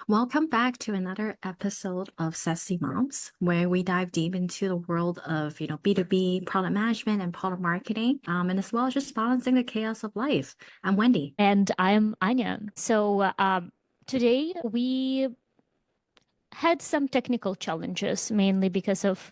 Welcome back to another episode of SaaSy Moms, where we dive deep into the world of, B2B product management and product marketing, and as well as just balancing the chaos of life. I'm Wendy. And I'm Anya. Today we had some technical challenges, mainly because of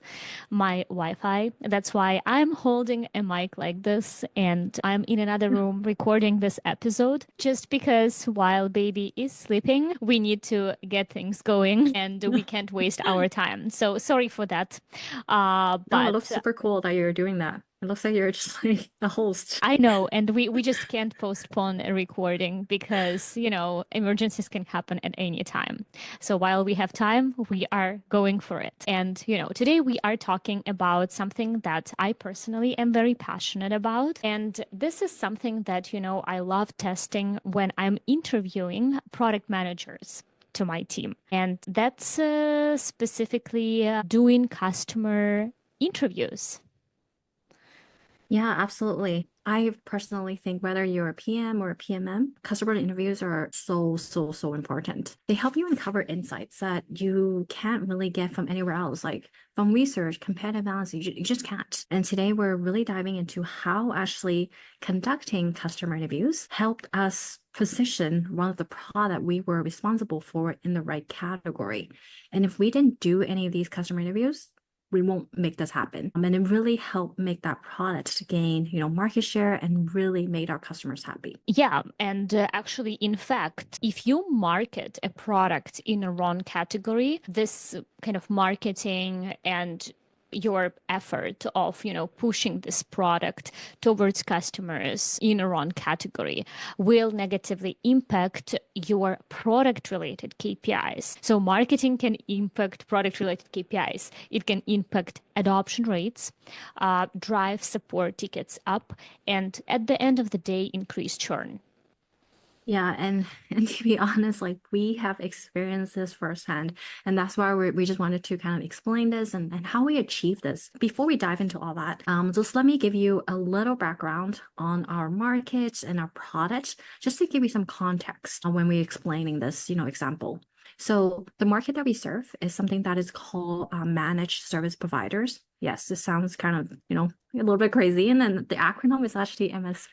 my Wi-Fi. That's why I'm holding a mic like this, and I'm in another room recording this episode, just because while baby is sleeping, we need to get things going, and we can't waste our time. So sorry for that. No, it looks But super cool that you're doing that. It looks like you're just like a host. I know, and we just can't postpone a recording because, emergencies can happen at any time. So while we have time, we are going for it. And, today we are talking about something that I personally am very passionate about. And this is something that, I love testing when I'm interviewing product managers to my team. And that's specifically doing customer interviews. Yeah, absolutely. I personally think whether you're a PM or a PMM, customer interviews are so important. They help you uncover insights that you can't really get from anywhere else, like from research, competitive analysis, you just can't. And today we're really diving into how actually conducting customer interviews helped us position one of the product we were responsible for in the right category. And if we didn't do any of these customer interviews, we won't make this happen. And it really helped make that product to gain, market share and really made our customers happy. Yeah, and actually, in fact, if you market a product in a wrong category, this kind of marketing and your effort of pushing this product towards customers in a wrong category will negatively impact your product related KPIs. So marketing can impact product related KPIs. It can impact adoption rates, drive support tickets up, and at the end of the day increase churn. Yeah, and and to be honest, like we have experienced this firsthand, and that's why we just wanted to kind of explain this and how we achieve this. Before we dive into all that, just let me give you a little background on our market and our product, just to give you some context on when we're explaining this, example. So the market that we serve is something that is called managed service providers. Yes, this sounds kind of, a little bit crazy, and then the acronym is actually MSP.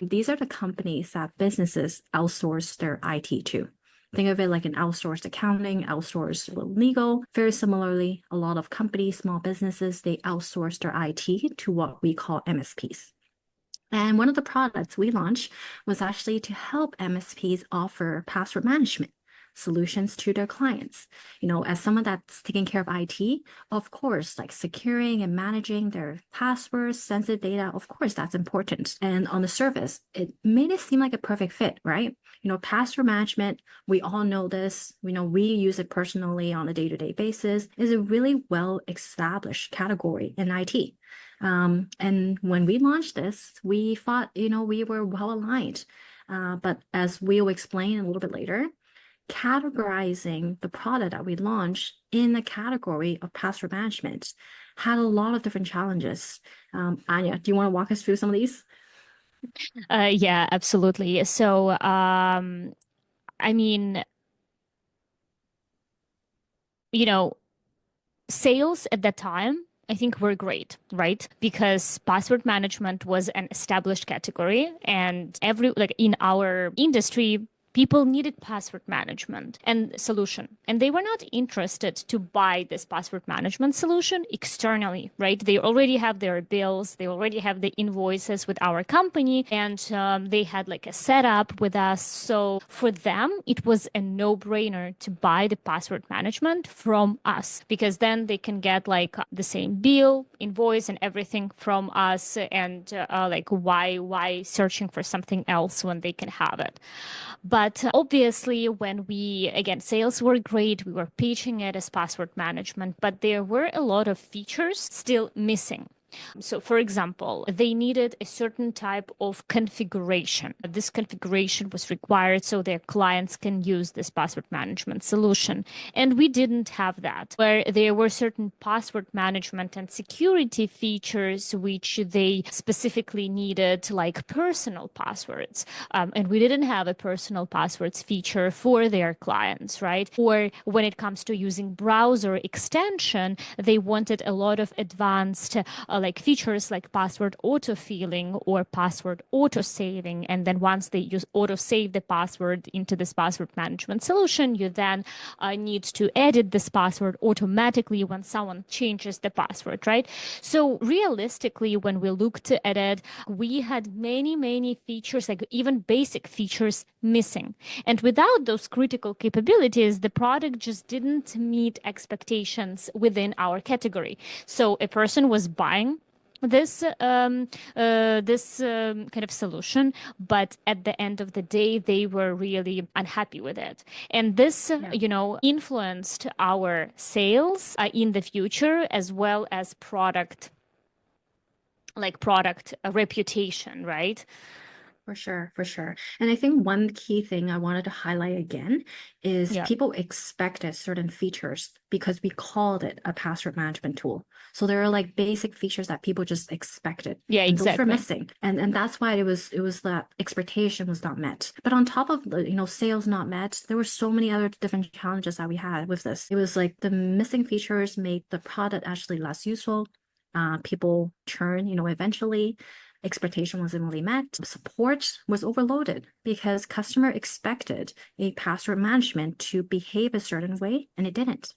These are the companies that businesses outsource their IT to. Think of it like an outsourced accounting, outsourced legal. Very similarly, a lot of companies, small businesses, they outsource their IT to what we call MSPs. And one of the products we launched was actually to help MSPs offer password management solutions to their clients. As someone that's taking care of IT, of course, like securing and managing their passwords, sensitive data, of course, that's important. And on the surface, it made it seem like a perfect fit, right? Password management, we all know this, we use it personally on a day-to-day basis, is a really well-established category in IT. And when we launched this, we thought, we were well aligned. But as we'll explain a little bit later, categorizing the product that we launched in the category of password management had a lot of different challenges. Anya, do you want to walk us through some of these? Yeah, absolutely. I mean, you know, sales at that time, I think were great, right? Because password management was an established category, and like in our industry, people needed password management and solution, and they were not interested to buy this password management solution externally, right? They already have their bills, they already have the invoices with our company, and they had like a setup with us. So for them, it was a no-brainer to buy the password management from us, because then they can get like the same bill, invoice, and everything from us. And like why searching for something else when they can have it? But obviously, when again, sales were great, we were pitching it as password management, but there were a lot of features still missing. So, for example, they needed a certain type of configuration. This configuration was required so their clients can use this password management solution. And we didn't have that, where there were certain password management and security features which they specifically needed, like personal passwords. And we didn't have a personal passwords feature for their clients, right? Or when it comes to using browser extension, they wanted a lot of advanced like features like password autofilling or password auto-saving. And then once they use auto-save the password into this password management solution, you then need to edit this password automatically when someone changes the password, right? So realistically, when we looked at it, we had many, many features, like even basic features missing. And without those critical capabilities, the product just didn't meet expectations within our category. So a person was buying this kind of solution, but at the end of the day, they were really unhappy with it. And this, influenced our sales in the future, as well as product reputation, right? For sure, for sure. And I think one key thing I wanted to highlight again is Yeah. people expected certain features because we called it a password management tool. So there are like basic features that people just expected. Yeah, And those were exactly. missing. And that's why it was that expectation was not met. But on top of the, sales not met, there were so many other different challenges that we had with this. It was like the missing features made the product actually less useful. People churn, eventually expectation wasn't really met. Support was overloaded because customer expected a password management to behave a certain way and it didn't.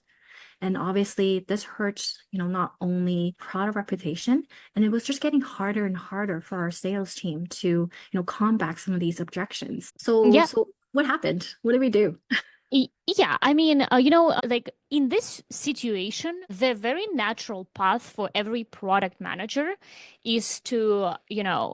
And obviously this hurts, not only product reputation, and it was just getting harder and harder for our sales team to, combat some of these objections. So Yeah. so what happened? What did we do? Yeah, I mean, like in this situation, the very natural path for every product manager is to,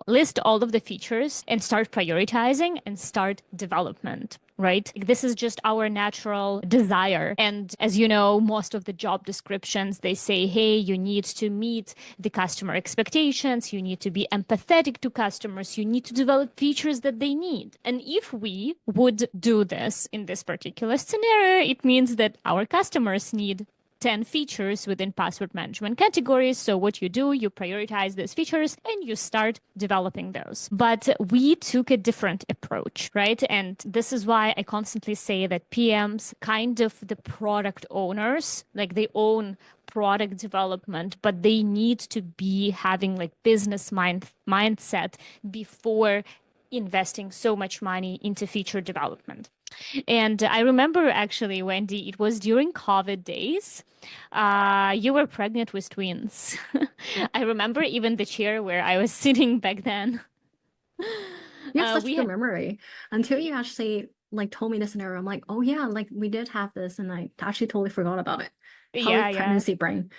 list all of the features and start prioritizing and start development. Right? This is just our natural desire. And as you know, most of the job descriptions, they say, hey, you need to meet the customer expectations. You need to be empathetic to customers. You need to develop features that they need. And if we would do this in this particular scenario, it means that our customers need 10 features within password management categories. So what you do, you prioritize those features and you start developing those. But we took a different approach, right? And this is why I constantly say that PMs, kind of the product owners, like they own product development, but they need to be having like business mindset before investing so much money into feature development. And I remember actually, Wendy, it was during COVID days. You were pregnant with twins. I remember even the chair where I was sitting back then. You have such We good had, memory until you actually like told me this scenario. I'm like, oh yeah, like we did have this, and I actually totally forgot about it. Probably yeah, yeah. pregnancy brain.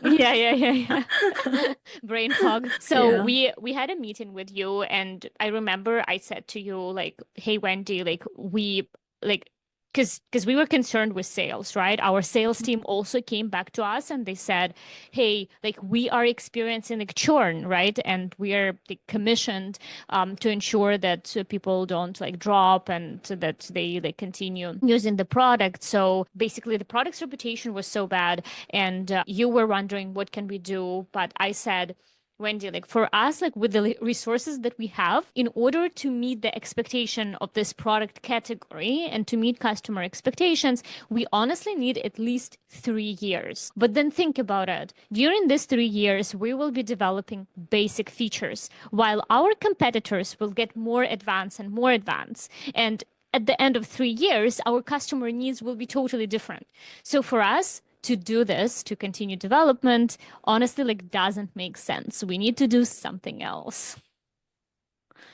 Yeah, yeah, yeah, yeah. Brain fog. So Yeah. we had a meeting with you, and I remember I said to you like, "Hey Wendy, like we like because we were concerned with sales, right? Our sales team also came back to us and they said, "Hey, like we are experiencing like churn, right? And we are like, commissioned to ensure that people don't like drop and so that they like continue using the product. So basically, the product's reputation was so bad, and you were wondering what can we do, but I said, Wendy, like for us, like with the resources that we have, in order to meet the expectation of this product category and to meet customer expectations, we honestly need at least 3 years. But then think about it. During these 3 years, we will be developing basic features, while our competitors will get more advanced and more advanced. And at the end of 3 years, our customer needs will be totally different. So for us, to do this, to continue development, honestly, like doesn't make sense. We need to do something else.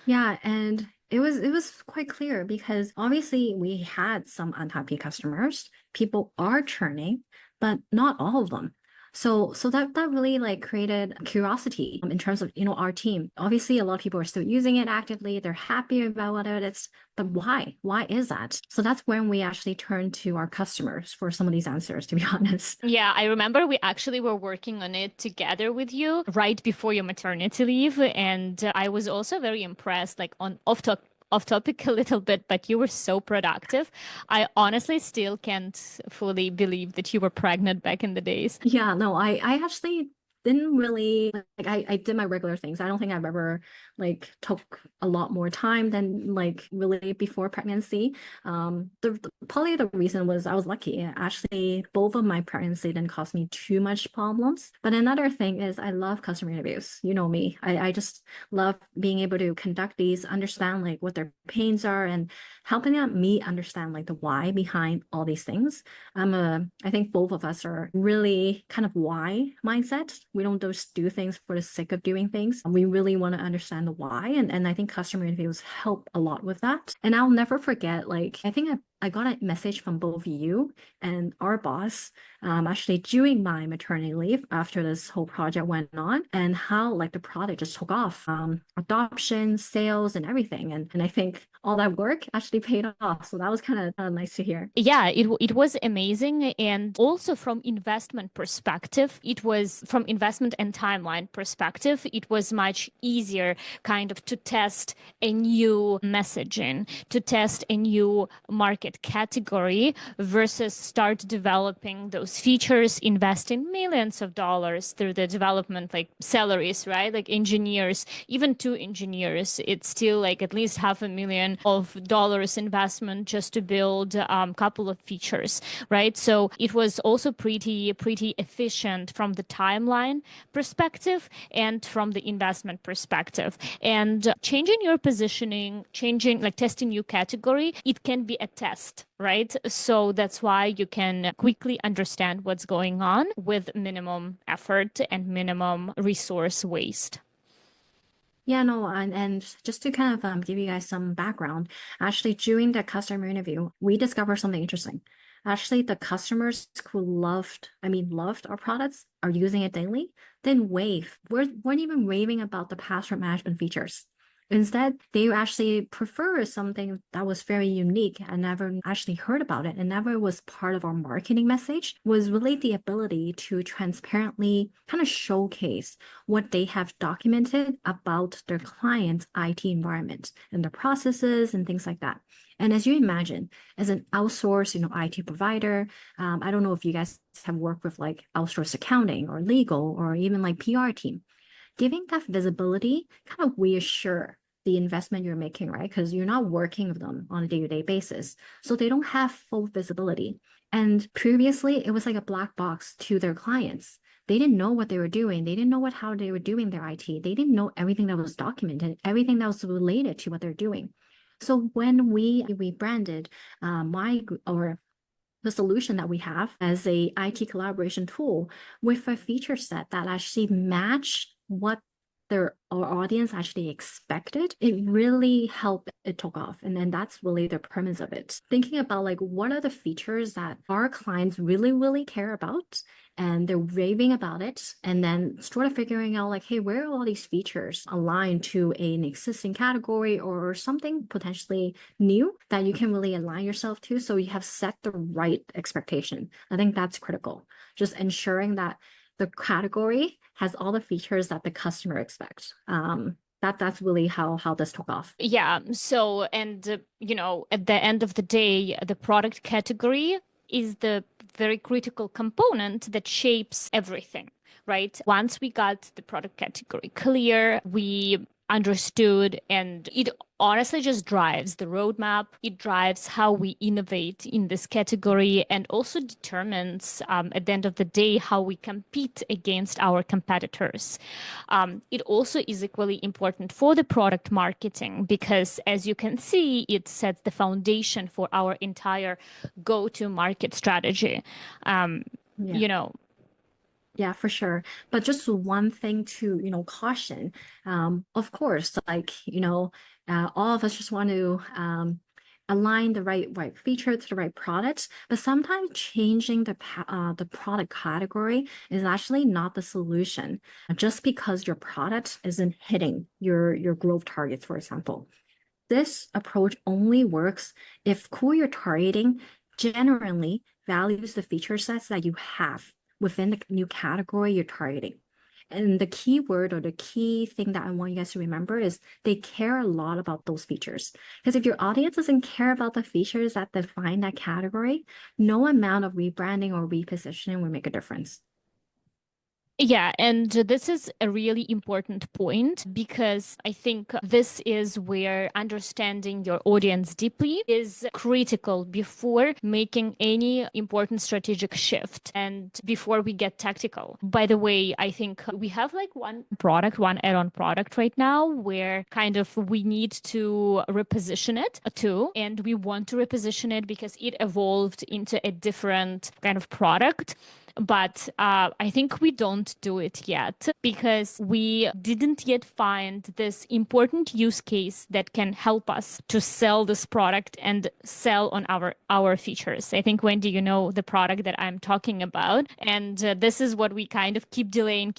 Yeah, and it was quite clear because obviously we had some unhappy customers. People are churning, but not all of them. So that really like created curiosity in terms of, our team. Obviously, a lot of people are still using it actively. They're happy about what it is, but why? Why is that? So that's when we actually turn to our customers for some of these answers, to be honest. Yeah, I remember we actually were working on it together with you right before your maternity leave. And I was also very impressed, like on off topic a little bit, but you were so productive. I honestly still can't fully believe that you were pregnant back in the days. Yeah, no, I actually didn't really like I did my regular things. I don't think I've ever like took a lot more time than like really before pregnancy. Probably the reason was I was lucky. Actually, both of my pregnancy didn't cause me too much problems. But another thing is I love customer interviews. You know me. I just love being able to conduct these, understand like what their pains are and helping me understand like the why behind all these things. I think both of us are really kind of why mindset. We don't just do things for the sake of doing things. We really want to understand the why. And I think customer interviews help a lot with that. And I'll never forget, like, I think I got a message from both you and our boss, actually during my maternity leave after this whole project went on and how like the product just took off, adoption, sales and everything. And I think all that work actually paid off. So that was kind of nice to hear. Yeah, it was amazing. And also from investment perspective, it was from investment and timeline perspective, it was much easier kind of to test a new messaging, to test a new market category versus start developing those features, invest in millions of dollars through the development, like salaries, right? Like engineers, even two engineers, it's still like at least $500,000 investment just to build couple of features, right? So it was also pretty efficient from the timeline perspective and from the investment perspective. And changing your positioning, changing like testing new category, it can be a test, right? So that's why you can quickly understand what's going on with minimum effort and minimum resource waste. Yeah, no, and just to kind of give you guys some background, actually during the customer interview, we discovered something interesting. Actually, the customers who loved our products, are using it daily, didn't weren't even raving about the password management features. Instead, they actually prefer something that was very unique and never actually heard about it and never was part of our marketing message, was really the ability to transparently kind of showcase what they have documented about their client's IT environment and their processes and things like that. And as you imagine, as an outsourced, IT provider, I don't know if you guys have worked with like outsourced accounting or legal or even like PR team, giving that visibility kind of reassure the investment you're making, right? Because you're not working with them on a day-to-day basis. So they don't have full visibility. And previously, it was like a black box to their clients. They didn't know what they were doing. They didn't know how they were doing their IT. They didn't know everything that was documented, everything that was related to what they're doing. So when we rebranded or the solution that we have as a IT collaboration tool with a feature set that actually matched what our audience actually expected, it really helped it took off. And then that's really the premise of it. Thinking about like what are the features that our clients really, really care about and they're raving about it. And then sort of figuring out like, hey, where are all these features aligned to an existing category or something potentially new that you can really align yourself to so you have set the right expectation. I think that's critical. Just ensuring that the category has all the features that the customer expects. That's really how this took off. Yeah. So, and at the end of the day, the product category is the very critical component that shapes everything, right? Once we got the product category clear, we understood, and it honestly just drives the roadmap. It drives how we innovate in this category and also determines, at the end of the day, how we compete against our competitors. It also is equally important for the product marketing because, as you can see, it sets the foundation for our entire go-to-market strategy. Yeah. You know, Yeah, for sure. But just one thing to, caution. Of course, like, all of us just want to align the right feature to the right product, but sometimes changing the product category is actually not the solution. Just because your product isn't hitting your growth targets, for example. This approach only works if who you're targeting generally values the feature sets that you have within the new category you're targeting. And the key word or the key thing that I want you guys to remember is they care a lot about those features. Because if your audience doesn't care about the features that define that category, no amount of rebranding or repositioning will make a difference. Yeah, and this is a really important point because I think this is where understanding your audience deeply is critical before making any important strategic shift and before we get tactical. By the way, I think we have like one product, one add-on product right now where kind of we need to reposition it too. And we want to reposition it because it evolved into a different kind of product. But I think we don't do it yet because we didn't yet find this important use case that can help us to sell this product and sell on our features. I think, Wendy, you know the product that I'm talking about. And this is what we kind of keep delaying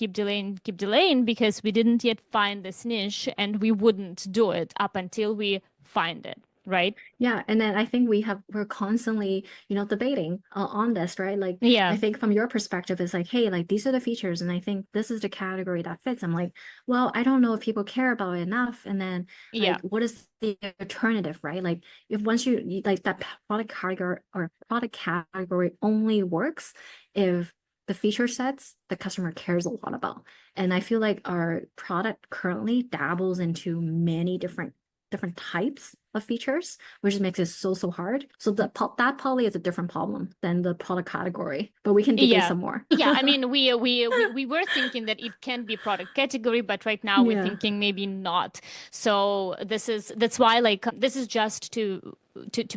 because we didn't yet find this niche and we wouldn't do it up until we find it. Right? Yeah, and then I think we're constantly, debating on this, right? Like, I Yeah. think from your perspective, it's like, hey, like these are the features, and I think this is the category that fits. I'm like, well, I don't know if people care about it enough, and then Yeah. like, what is the alternative, right? Like, if once like that product category only works if the feature sets the customer cares a lot about. And I feel like our product currently dabbles into many different types of features, which makes it so hard. So that probably is a different problem than the product category, but we can debate Yeah. some more. Yeah, I mean, we were thinking that it can be product category, but right now we're Yeah. thinking maybe not. So that's why like this is just to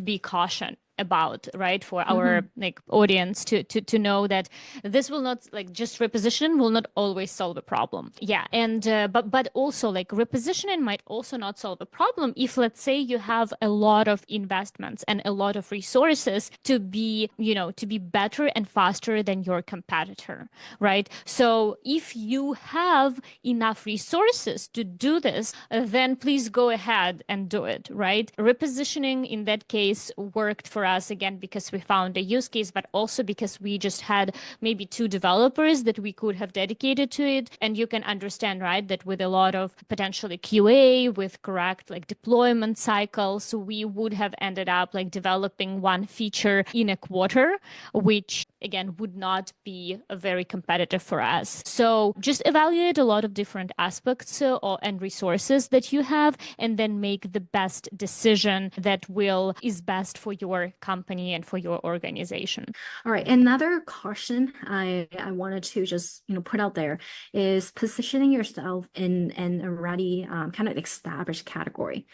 be caution about, right, for our Hmm. like audience to know that this will not like just reposition will not always solve a problem. Yeah, and but also like repositioning might also not solve a problem if let's say you have a lot of investments and a lot of resources to be, to be better and faster than your competitor, right? So if you have enough resources to do this, then please go ahead and do it, right? Repositioning in that case worked for us again because we found a use case, but also because we just had maybe 2 developers that we could have dedicated to it. And you can understand, right, that with a lot of potentially QA, with correct like deployment cycles, we would have ended up like developing one feature in a quarter, which again would not be very competitive for us. So just evaluate a lot of different aspects and resources that you have, and then make the best decision that is best for your company and for your organization. All right. Another caution I wanted to just put out there is positioning yourself in an already kind of established category.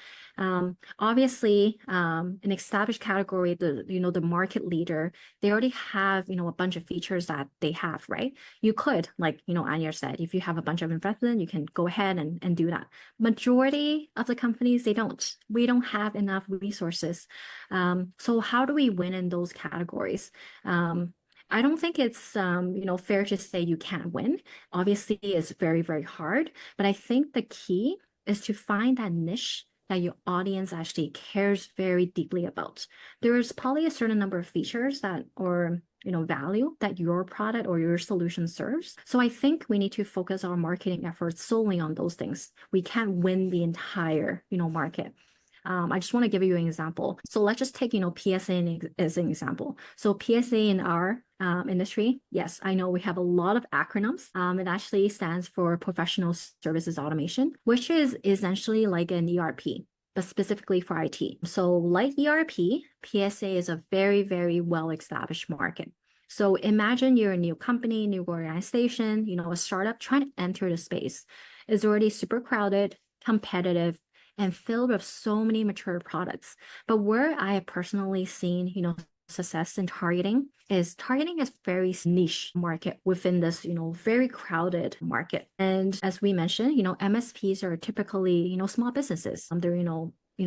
Obviously, an established category, the market leader, they already have a bunch of features that they have, right? You could, like Anya said, if you have a bunch of investment, you can go ahead and do that. Majority of the companies, they don't. We don't have enough resources. So how do we win in those categories? I don't think it's fair to say you can't win. Obviously, it's very, very hard, but I think the key is to find that niche that your audience actually cares very deeply about. There's probably a certain number of features that or value that your product or your solution serves. So I think we need to focus our marketing efforts solely on those things. We can't win the entire market. I just want to give you an example. So let's just take, PSA as an example. So PSA in our industry, yes, I know we have a lot of acronyms. It actually stands for Professional Services Automation, which is essentially like an ERP, but specifically for IT. So like ERP, PSA is a very, very well-established market. So imagine you're a new company, new organization, a startup trying to enter the space. It's already super crowded, competitive, and filled with so many mature products. But where I have personally seen, success in targeting is very niche market within this, very crowded market. And as we mentioned, MSPs are typically, small businesses. They're,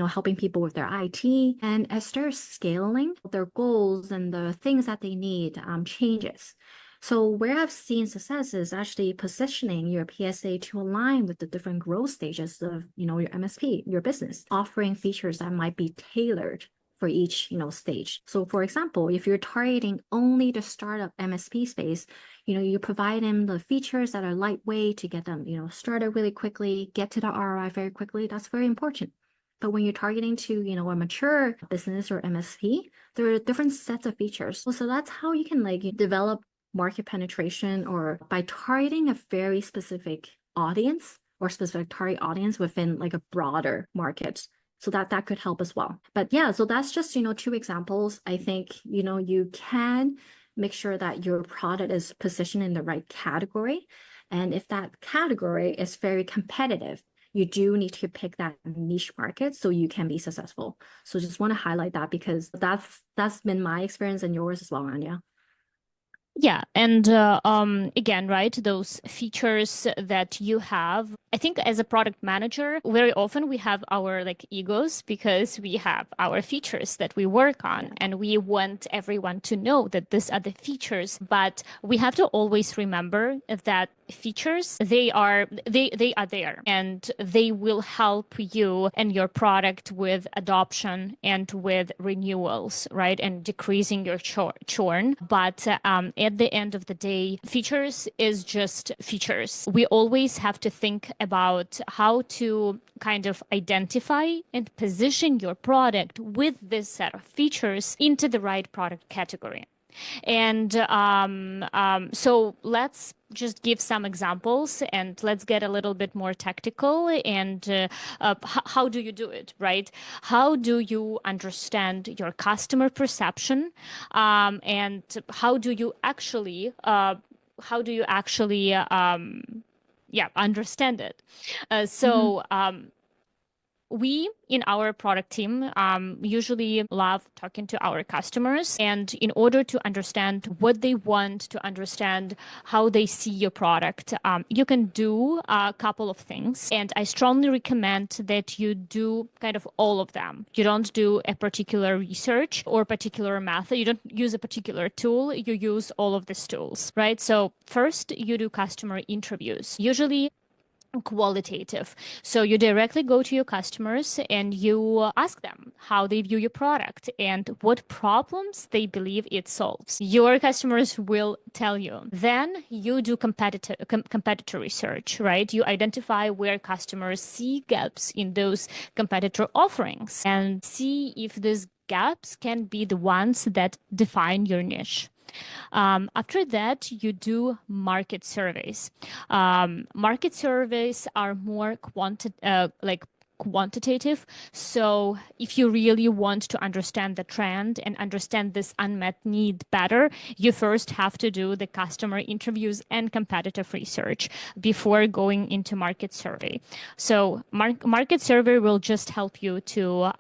helping people with their IT. And as they're scaling, their goals and the things that they need changes. So where I've seen success is actually positioning your PSA to align with the different growth stages of, your MSP, your business, offering features that might be tailored for each, stage. So for example, if you're targeting only the startup MSP space, you provide them the features that are lightweight to get them, started really quickly, get to the ROI very quickly. That's very important. But when you're targeting to, a mature business or MSP, there are different sets of features. So that's how you can like develop market penetration, or by targeting a very specific audience or specific target audience within like a broader market. So that could help as well. But yeah, so that's just, two examples. I think, you can make sure that your product is positioned in the right category. And if that category is very competitive, you do need to pick that niche market so you can be successful. So just want to highlight that because that's been my experience and yours as well, Anya. Yeah, and again, right, those features that you have, I think as a product manager, very often we have our like egos because we have our features that we work on, and we want everyone to know that these are the features. But we have to always remember that features, they are there, and they will help you and your product with adoption and with renewals, right, and decreasing your churn. But at the end of the day, features is just features. We always have to think about how to kind of identify and position your product with this set of features into the right product category. And so let's just give some examples and let's get a little bit more tactical. And how do you do it, right? How do you understand your customer perception? And how do you actually understand it? We in our product team usually love talking to our customers, and in order to understand what they want, to understand how they see your product, you can do a couple of things, and I strongly recommend that you do kind of all of them. You don't do a particular research or particular method. You don't use a particular tool. You use all of these tools, right? So first, you do customer interviews. Usually qualitative. So you directly go to your customers and you ask them how they view your product and what problems they believe it solves. Your customers will tell you. Then you do competitor research, right? You identify where customers see gaps in those competitor offerings and see if these gaps can be the ones that define your niche. After that, you do market surveys. Market surveys are more quantitative. So if you really want to understand the trend and understand this unmet need better, you first have to do the customer interviews and competitive research before going into market survey. So market survey will just help you to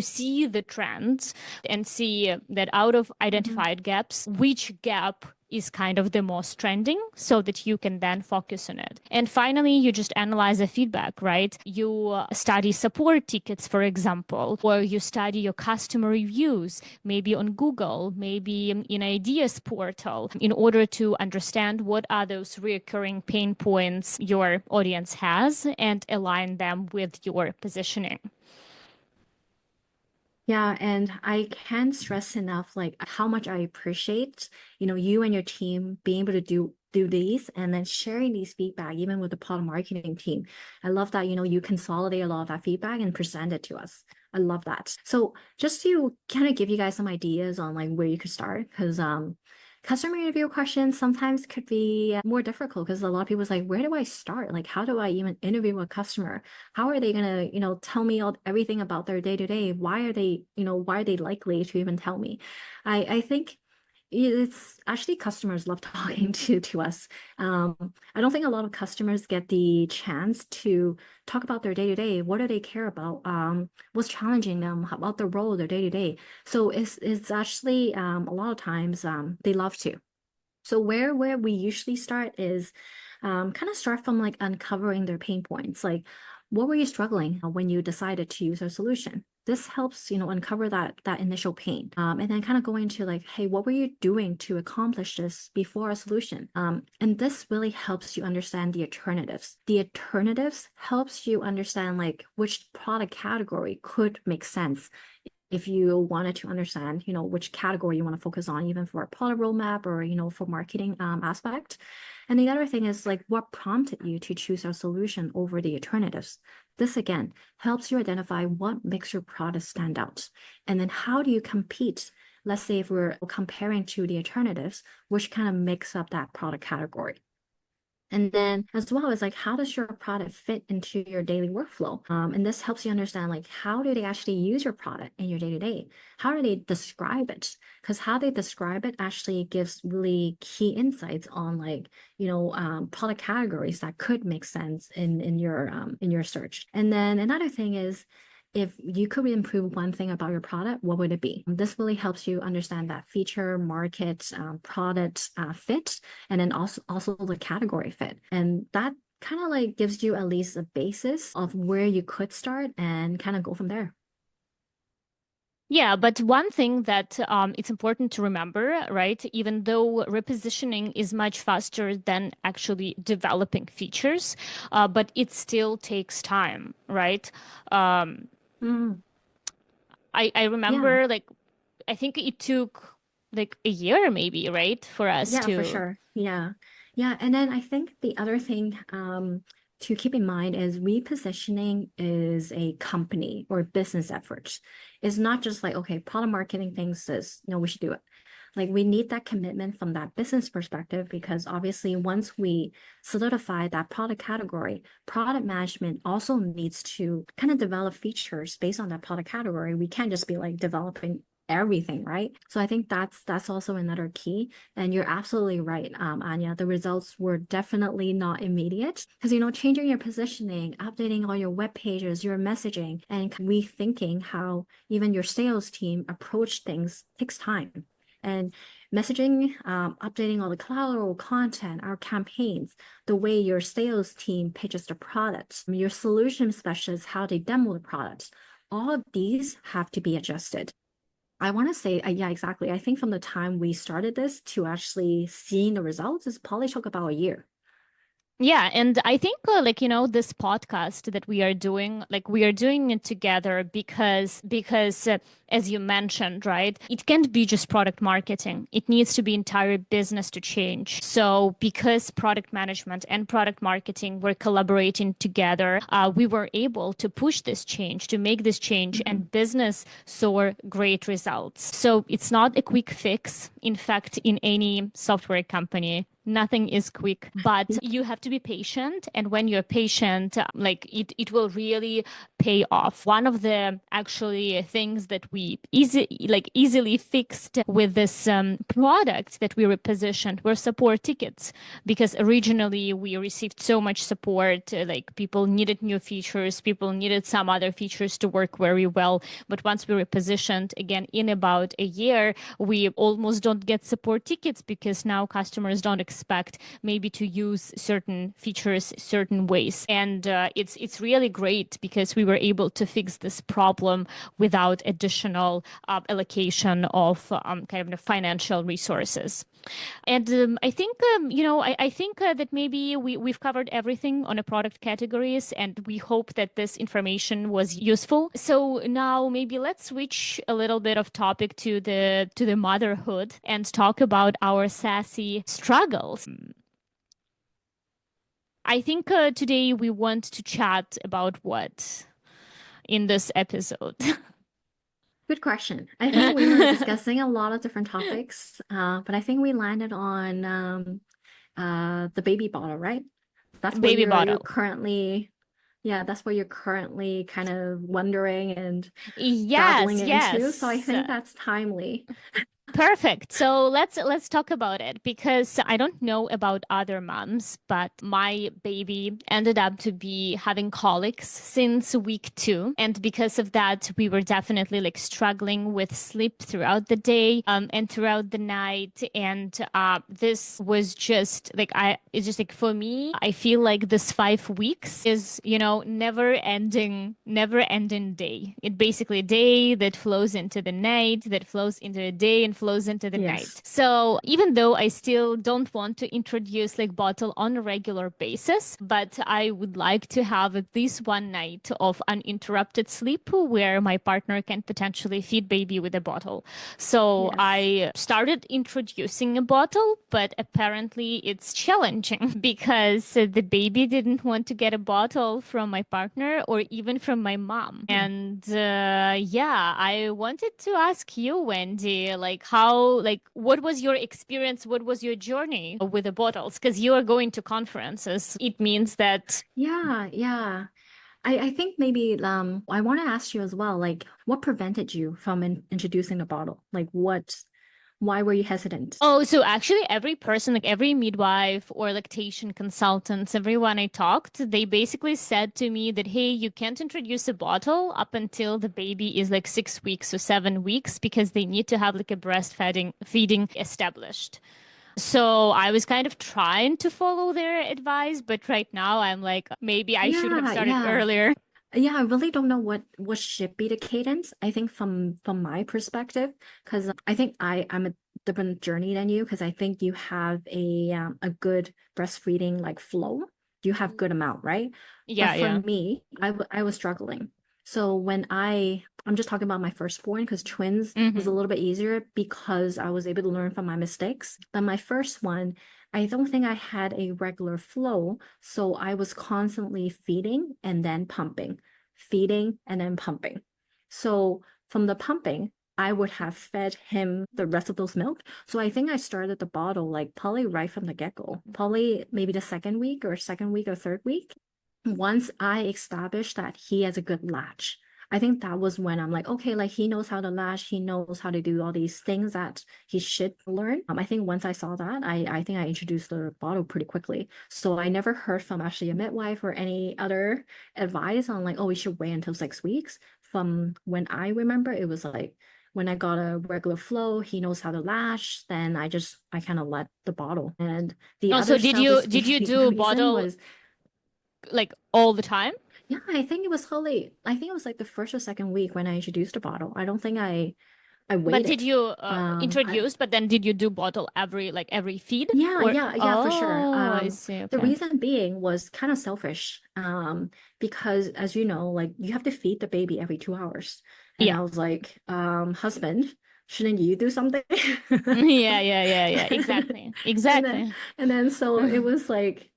see the trends and see that out of identified gaps, which gap is kind of the most trending so that you can then focus on it. And finally, you just analyze the feedback, right? You study support tickets, for example, or you study your customer reviews, maybe on Google, maybe in Ideas portal, in order to understand what are those recurring pain points your audience has and align them with your positioning. Yeah, and I can't stress enough like how much I appreciate, you and your team being able to do these and then sharing these feedback even with the product marketing team. I love that, you consolidate a lot of that feedback and present it to us. I love that. So just to kind of give you guys some ideas on like where you could start, because customer interview questions sometimes could be more difficult because a lot of people's like, where do I start? Like, how do I even interview a customer? How are they gonna, tell me everything about their day to day? Why are they likely to even tell me? I think it's actually customers love talking to us. I don't think a lot of customers get the chance to talk about their day to day. What do they care about? What's challenging them? How about the role, their day to day? So it's actually a lot of times they love to. So where we usually start is kind of start from like uncovering their pain points. Like what were you struggling when you decided to use our solution? This helps, uncover that initial pain. And then kind of go into like, hey, what were you doing to accomplish this before a solution? And this really helps you understand the alternatives. The alternatives helps you understand like which product category could make sense if you wanted to understand, which category you want to focus on, even for a product roadmap or, for marketing aspect. And the other thing is like what prompted you to choose our solution over the alternatives. This again helps you identify what makes your product stand out. And then how do you compete? Let's say if we're comparing to the alternatives, which kind of makes up that product category. And then as well as like, how does your product fit into your daily workflow? And this helps you understand like, how do they actually use your product in your day to day? How do they describe it? Because how they describe it actually gives really key insights on like, product categories that could make sense in your search. And then another thing is, if you could improve one thing about your product, what would it be? This really helps you understand that feature, market, product fit, and then also the category fit. And that kind of like gives you at least a basis of where you could start and kind of go from there. Yeah, but one thing that it's important to remember, right? Even though repositioning is much faster than actually developing features, but it still takes time, right? Um, Mm, I yeah. remember like I think it took like a year maybe, right, for us Yeah, for to. sure. Yeah. Yeah. And then I think the other thing to keep in mind is repositioning is a company or business effort. It's not just like, okay, product marketing thinks this, no, we should do it. Like we need that commitment from that business perspective because obviously once we solidify that product category, product management also needs to kind of develop features based on that product category. We can't just be like developing everything, right? So I think that's also another key. And you're absolutely right, Anya. The results were definitely not immediate because changing your positioning, updating all your web pages, your messaging, and rethinking how even your sales team approach things takes time. And messaging, updating all the collateral content, our campaigns, the way your sales team pitches the products, your solution specialists, how they demo the products, all of these have to be adjusted. I want to say, yeah, exactly. I think from the time we started this to actually seeing the results, it probably took about a year. Yeah, and I think this podcast that we are doing, like we are doing it together because as you mentioned, right, it can't be just product marketing. It needs to be entire business to change. So because product management and product marketing were collaborating together, we were able to push this change, to make this change, Mhm. and business saw great results. So it's not a quick fix. In fact, in any software company, nothing is quick, but you have to be patient. And when you're patient, like it will really pay off. One of the actually things that we easily fixed with this product that we repositioned were support tickets, because originally we received so much support, like people needed new features, people needed some other features to work very well. But once we repositioned again in about a year, we almost don't get support tickets because now customers don't expect maybe to use certain features certain ways. And it's really great because we were able to fix this problem without additional allocation of kind of financial resources. And I think, I think that maybe we've covered everything on a product categories, and we hope that this information was useful. So now maybe let's switch a little bit of topic to the motherhood and talk about our SaaSy struggles. I think today we want to chat about what in this episode. Good question. I think we were discussing a lot of different topics, but I think we landed on the baby bottle, right? That's what Baby you're bottle. currently, yeah, that's what you're currently kind of wondering and dabbling Yes, into. So I yes. think that's timely. Perfect. So let's talk about it because I don't know about other moms, but my baby ended up to be having colics since week 2. And because of that, we were definitely like struggling with sleep throughout the day, and throughout the night. And this was just like it's just like for me, I feel like this 5 weeks is, never ending day. It basically a day that flows into the night, that flows into a day and flows into the night. Yes. So even though I still don't want to introduce like bottle on a regular basis, but I would like to have at least one night of uninterrupted sleep where my partner can potentially feed baby with a bottle. So Yes. I started introducing a bottle, but apparently it's challenging because the baby didn't want to get a bottle from my partner or even from my mom. And yeah, I wanted to ask you, Wendy, what was your experience? What was your journey with the bottles? Because you are going to conferences. It means that Yeah, yeah. I think maybe I want to ask you as well, like what prevented you from introducing the bottle? Like why were you hesitant? Oh, so actually, every person, like every midwife or lactation consultants, everyone I talked, they basically said to me that, hey, you can't introduce a bottle up until the baby is like 6 weeks or 7 weeks because they need to have like a breastfeeding feeding established. So I was kind of trying to follow their advice, but right now I'm like, maybe I should have Yeah, started yeah. earlier. Yeah, I really don't know what should be the cadence. I think from my perspective, because I think I'm a different journey than you, because I think you have a good breastfeeding like flow. You have good amount, right? But Yeah, for yeah. me, I was struggling. So when I'm just talking about my firstborn, because twins was a Hmm. little bit easier because I was able to learn from my mistakes. But my first one, I don't think I had a regular flow, so I was constantly feeding and then pumping, feeding and then pumping. So from the pumping, I would have fed him the rest of those milk. So I think I started the bottle like probably right from the get-go, probably maybe the second week or third week. Once I established that he has a good latch, I think that was when I'm like, okay, like he knows how to latch, he knows how to do all these things that he should learn. I think once I saw that, I think I introduced the bottle pretty quickly. So I never heard from actually a midwife or any other advice on like, oh, we should wait until 6 weeks. From when I remember, it was like when I got a regular flow, he knows how to latch, then I kind of let the bottle. And the Also, other selfish did you do reason bottle was like all the time? yeah, I think it was like the first or second week when I introduced the bottle. I don't think I But did waited. you I introduce, but then did you do bottle like every feed? Yeah, Or yeah, yeah, for sure. oh, I see. The Okay. reason being was kind of selfish. Because as you know, like you have to feed the baby every 2 hours. And Yeah. I was like, husband, shouldn't you do something? Yeah, yeah, yeah, yeah. And Exactly. and then Exactly. so it was like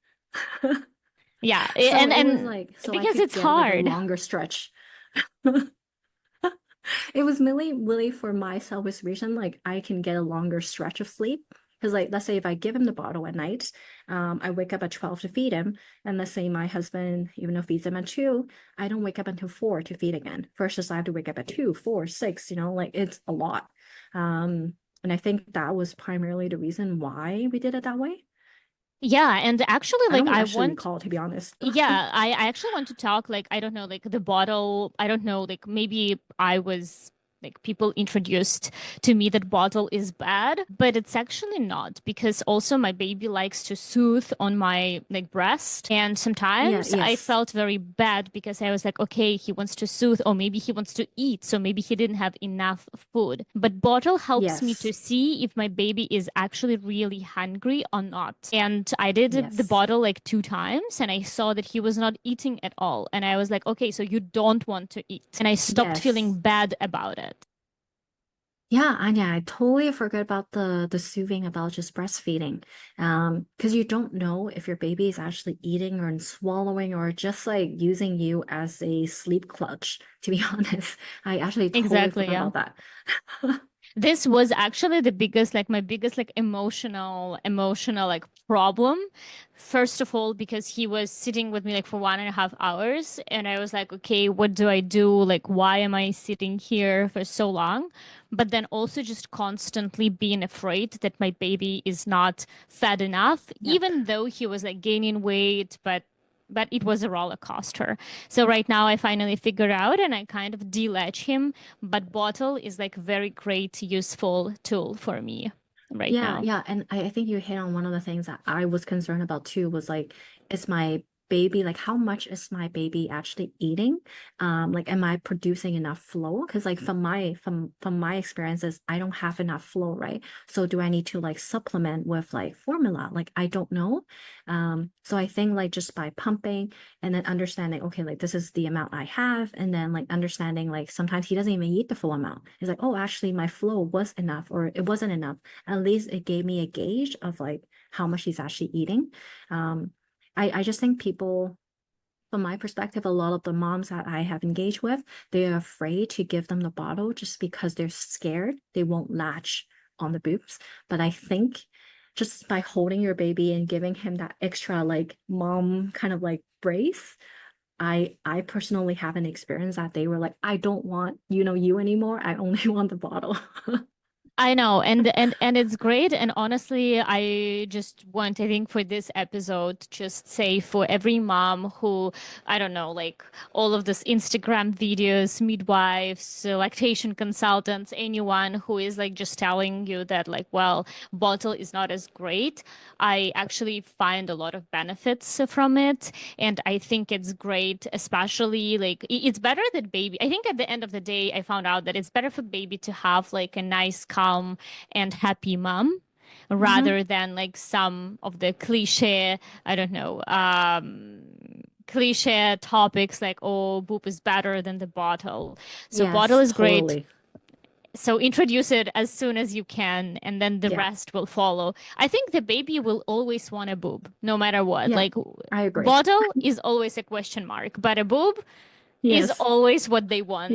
Yeah. so it was And like so I because could it's get like a hard. longer stretch. It was really for my selfish reason, like I can get a longer stretch of sleep. Because like let's say if I give him the bottle at night, I wake up at 12 to feed him. And let's say my husband, even though feeds him at 2, I don't wake up until 4 to feed again. Versus I have to wake up at 2, 4, 6, like it's a lot. And I think that was primarily the reason why we did it that way. Yeah, and actually I like don't I actually want recall, to be honest. yeah, I actually want to talk like I don't know like the bottle, I don't know like maybe I was like people introduced to me that bottle is bad, but it's actually not because also my baby likes to soothe on my like breast and Yeah, sometimes I yes, felt very bad because I was like okay, he wants to soothe or maybe he wants to eat, so maybe he didn't have enough food. But bottle helps me to yes, see if my baby is actually really hungry or not. And I did the yes, bottle like 2 times and I saw that he was not eating at all. And I was like, okay, so you don't want to eat. And I stopped yes. feeling bad about it. Yeah, Anya, I totally forgot about the soothing about just breastfeeding. Because you don't know if your baby is actually eating or swallowing or just like using you as a sleep clutch, to be honest. I actually totally Exactly, forgot yeah. about that. This was actually the biggest, like my biggest, like emotional like problem. First of all, because he was sitting with me like for 1.5 hours, and I was like, okay, what do I do? Like, why am I sitting here for so long? But then also just constantly being afraid that my baby is not fed enough, Yep. even though he was like gaining weight, but it was a roller coaster. So right now I finally figured out and I kind of delatch him, but bottle is like very great, useful tool for me right Yeah, now. yeah. And I think you hit on one of the things that I was concerned about too was like, is my baby, like how much is my baby actually eating? Like am I producing enough flow? Because like from my experiences, I don't have enough flow, right? So do I need to like supplement with like formula? Like I don't know. So I think like just by pumping and then understanding, okay, like this is the amount I have, and then like understanding like sometimes he doesn't even eat the full amount. It's like, oh, actually my flow was enough or it wasn't enough. At least it gave me a gauge of like how much he's actually eating. Um, I just think people, from my perspective, a lot of the moms that I have engaged with, they're afraid to give them the bottle just because they're scared they won't latch on the boobs. But I think just by holding your baby and giving him that extra like mom kind of like brace, I personally haven't experienced that. They were like, I don't want, you anymore. I only want the bottle. I know, and it's great. And honestly, I just want, I think, for this episode, just say for every mom who, I don't know, like all of this Instagram videos, midwives, lactation consultants, anyone who is like just telling you that like, well, bottle is not as great. I actually find a lot of benefits from it, and I think it's great, especially like it's better that baby. I think at the end of the day, I found out that it's better for baby to have like a nice, calm, and happy mom Hmm. rather than like some of the cliche, I don't know, cliche topics like, oh, boob is better than the bottle. So bottle Yes, is great. totally. So introduce it as soon as you can, and then the Yeah. rest will follow. I think the baby will always want a boob, no matter what. Yeah, Like I agree. bottle is always a question mark, but a boob is Yes. always what they Yeah. want.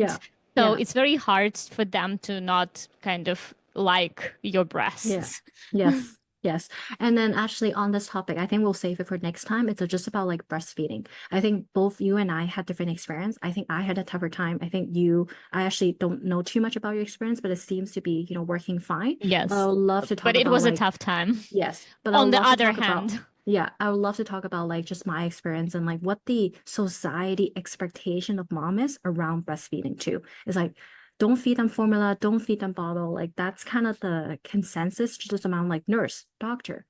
So Yeah. it's very hard for them to not kind of like your Yeah. breasts. Yes. Yes. And then actually on this topic, I think we'll save it for next time. It's just about like breastfeeding. I think both you and I had different experience. I think I had a tougher time. I actually don't know too much about your experience, but it seems to be, working fine. But I Yes. would love to talk But it about was a like, tough time. yes, but I On would the love to other talk about, hand, yeah, I would love to talk about like just my experience and like what the society expectation of mom is around breastfeeding too. It's like, don't feed them formula, don't feed them bottle. Like that's kind of the consensus just around like nurse, doctor.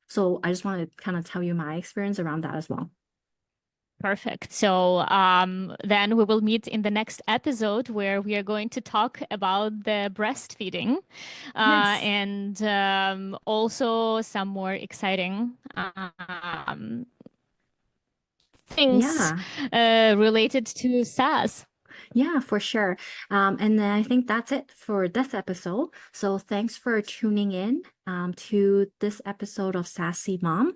So I just want to kind of tell you my experience around that as well. perfect. So then we will meet in the next episode where we are going to talk about the breastfeeding Yes. and also some more exciting things Yeah. related to SaaS. Yeah, for sure. And then I think that's it for this episode. So thanks for tuning in to this episode of SaaSy Mom.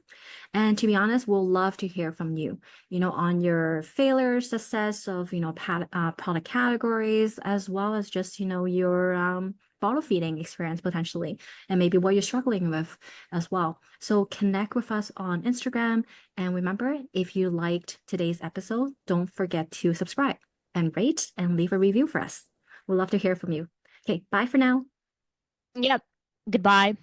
And to be honest, we'll love to hear from you, on your failure success of, product categories, as well as just, your bottle feeding experience potentially, and maybe what you're struggling with as well. So connect with us on Instagram. And remember, if you liked today's episode, don't forget to subscribe and rate and leave a review for us. We'd love to hear from you. Okay, bye for now. Yep. Goodbye.